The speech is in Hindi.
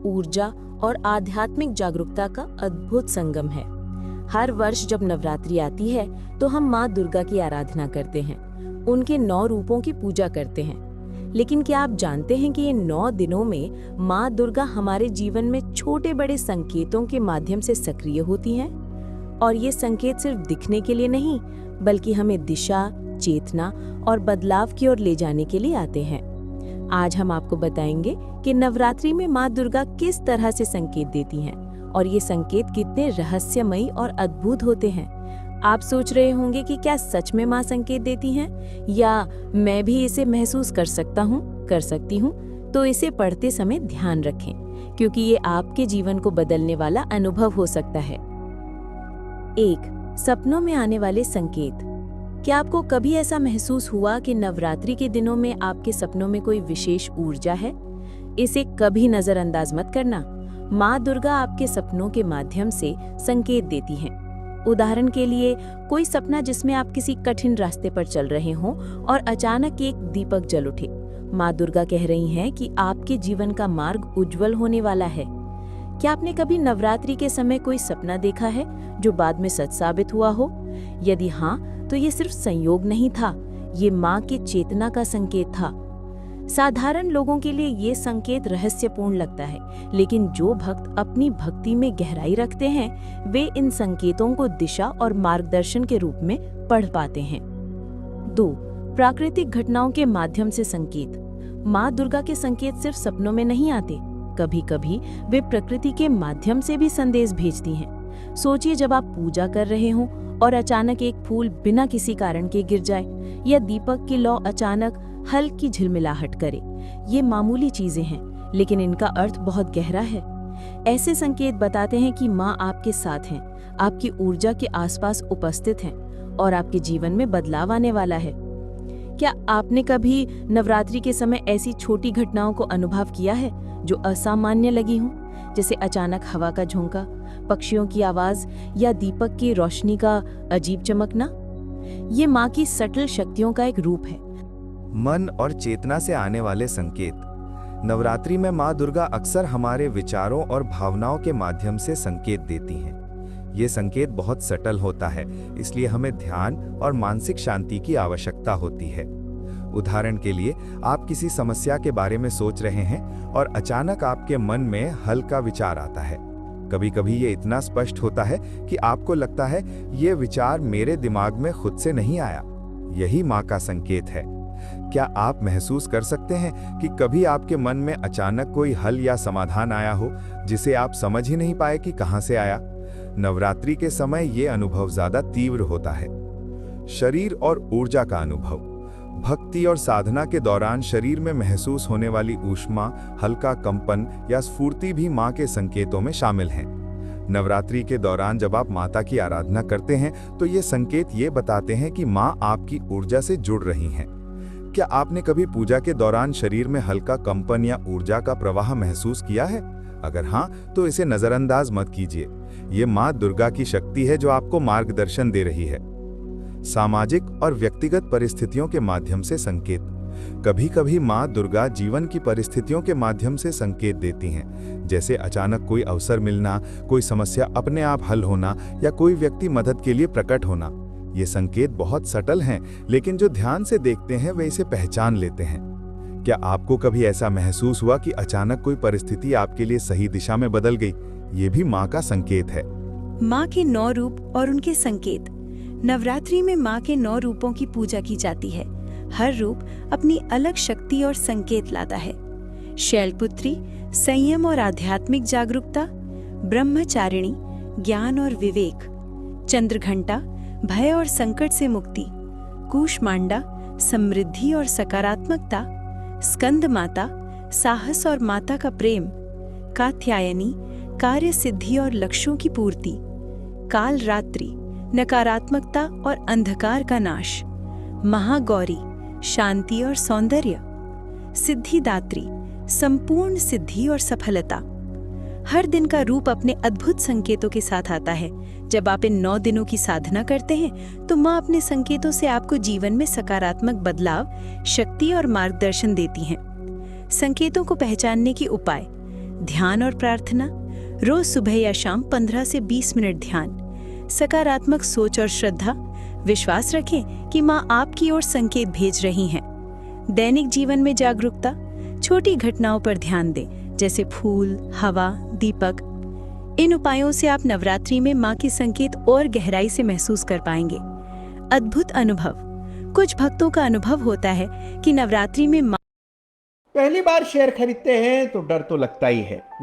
ऊर्जा और आध्यात्मिक जागरूकता का अद्भुत संगम है। हर वर्ष जब नवरात्रि आती है तो हम माँ दुर्गा की आराधना करते हैं, उनके 9 रूपों की पूजा करते हैं। लेकिन क्या आप जानते हैं कि ये 9 दिनों में माँ दुर्गा हमारे जीवन में छोटे बड़े संकेतों के माध्यम से सक्रिय होती हैं? और ये संकेत सिर्फ दिखने के लिए नहीं, बल्कि हमें दिशा, चेतना और बदलाव की ओर ले जाने के लिए आते हैं। आज हम आपको बताएंगे कि नवरात्रि में माँ दुर्गा किस तरह से संकेत देती हैं और ये संकेत कितने रहस्यमयी और अद्भुत होते हैं। आप सोच रहे होंगे कि क्या सच में माँ संकेत देती हैं, या मैं भी इसे महसूस कर सकती हूँ? तो इसे पढ़ते समय ध्यान रखें, क्योंकि ये आपके जीवन को बदलने वाला अनुभव हो सकता है। 1. सपनों में आने वाले संकेत। क्या आपको कभी ऐसा महसूस हुआ कि नवरात्रि के दिनों में आपके सपनों में कोई विशेष ऊर्जा है? इसे कभी नजरअंदाज मत करना। माँ दुर्गा आपके सपनों के माध्यम से संकेत देती हैं। उदाहरण के लिए, कोई सपना जिसमें आप किसी कठिन रास्ते पर चल रहे हों और अचानक एक दीपक जल उठे। माँ दुर्गा कह रही हैं कि आपके जीवन का मार्ग उज्जवल होने वाला है। क्या आपने कभी नवरात्रि के समय कोई सपना देखा है जो बाद में सच साबित हुआ हो? यदि हाँ, तो ये सिर्फ संयोग नहीं था, ये माँ के चेतना का संकेत था। साधारण लोगों के लिए ये संकेत रहस्यपूर्ण लगता है, लेकिन जो भक्त अपनी भक्ति में गहराई रखते हैं, वे इन संकेतों को दिशा और मार्गदर्शन के रूप में पढ़ पाते हैं। 2. प्राकृतिक घटनाओं के माध्यम से संकेत। माँ दुर्गा के संकेत सिर्फ सपनों में नहीं आते, कभी कभी वे प्रकृति के माध्यम से भी संदेश भेजती हैं। सोचिए, जब आप पूजा कर रहे हों और अचानक एक फूल बिना किसी कारण के गिर जाए, या दीपक की लौ अचानक हल्की झिलमिलाहट करे। ये मामूली चीजें हैं, लेकिन इनका अर्थ बहुत गहरा है। ऐसे संकेत बताते हैं कि माँ आपके साथ हैं, आपकी ऊर्जा के आसपास उपस्थित हैं और आपके जीवन में बदलाव आने वाला है। क्या आपने कभी नवरात्रि के समय ऐसी छोटी घटनाओं को अनुभव किया है जो असामान्य लगी हों, जैसे अचानक हवा का झोंका, पक्षियों की आवाज या दीपक की रोशनी का अजीब चमकना? ये माँ की सटल शक्तियों का एक रूप है। मन और चेतना से आने वाले संकेत। नवरात्रि में माँ दुर्गा अक्सर हमारे विचारों और भावनाओं के माध्यम से संकेत देती हैं। ये संकेत बहुत सटल होता है, इसलिए हमें ध्यान और मानसिक शांति की आवश्यकता होती है। उदाहरण के लिए, आप किसी समस्या के बारे में सोच रहे हैं और अचानक आपके मन में हल्का विचार आता है। कभी कभी ये इतना स्पष्ट होता है कि आपको लगता है ये विचार मेरे दिमाग में खुद से नहीं आया। यही माँ का संकेत है। क्या आप महसूस कर सकते हैं कि कभी आपके मन में अचानक कोई हल या समाधान आया हो जिसे आप समझ ही नहीं पाए कि कहां से आया? नवरात्रि के समय ये अनुभव ज्यादा तीव्र होता है। शरीर और ऊर्जा का अनुभव। भक्ति और साधना के दौरान शरीर में महसूस होने वाली ऊष्मा, हल्का कंपन या स्फूर्ति भी माँ के संकेतों में शामिल हैं। नवरात्रि के दौरान जब आप माता की आराधना करते हैं तो ये संकेत ये बताते हैं कि माँ आपकी ऊर्जा से जुड़ रही हैं। क्या आपने कभी पूजा के दौरान शरीर में हल्का कंपन या ऊर्जा का प्रवाह महसूस किया है? अगर हाँ, तो इसे नजरअंदाज मत कीजिए। ये माँ दुर्गा की शक्ति है जो आपको मार्गदर्शन दे रही है। सामाजिक और व्यक्तिगत परिस्थितियों के माध्यम से संकेत। कभी कभी माँ दुर्गा जीवन की परिस्थितियों के माध्यम से संकेत देती हैं, जैसे अचानक कोई अवसर मिलना, कोई समस्या अपने आप हल होना या कोई व्यक्ति मदद के लिए प्रकट होना। ये संकेत बहुत सटल हैं, लेकिन जो ध्यान से देखते हैं वे इसे पहचान लेते हैं। क्या आपको कभी ऐसा महसूस हुआ कि अचानक कोई परिस्थिति आपके लिए सही दिशा में बदल गई? ये भी माँ का संकेत है। माँ के 9 रूप और उनके संकेत। नवरात्रि में माँ के 9 रूपों की पूजा की जाती है। हर रूप अपनी अलग शक्ति और संकेत लाता है। शैलपुत्री, संयम और आध्यात्मिक जागरूकता। ब्रह्मचारिणी, ज्ञान और विवेक। चंद्रघंटा, भय और संकट से मुक्ति। कूष्मांडा, समृद्धि और सकारात्मकता। स्कंद माता, साहस और माता का प्रेम। कात्यायनी, कार्य सिद्धि और लक्ष्यों की पूर्ति। काल रात्रि, नकारात्मकता और अंधकार का नाश। महागौरी, शांति और सौंदर्य। सिद्धिदात्री, संपूर्ण सिद्धि और सफलता। हर दिन का रूप अपने अद्भुत संकेतों के साथ आता है। जब आप इन 9 दिनों की साधना करते हैं तो माँ अपने संकेतों से आपको जीवन में सकारात्मक बदलाव, शक्ति और मार्गदर्शन देती हैं। संकेतों को पहचानने के उपाय। ध्यान और प्रार्थना, रोज सुबह या शाम 15 से 20 मिनट ध्यान, सकारात्मक सोच और श्रद्धा, विश्वास रखें कि माँ आपकी ओर संकेत भेज रही हैं। दैनिक जीवन में जागरूकता, छोटी घटनाओं पर ध्यान दें, जैसे फूल, हवा, दीपक। इन उपायों से आप नवरात्रि में माँ के संकेत और गहराई से महसूस कर पाएंगे। अद्भुत अनुभव। कुछ भक्तों का अनुभव होता है कि नवरात्रि में माँ पहली बार शेयर खरीदते हैं तो डर तो लगता ही है।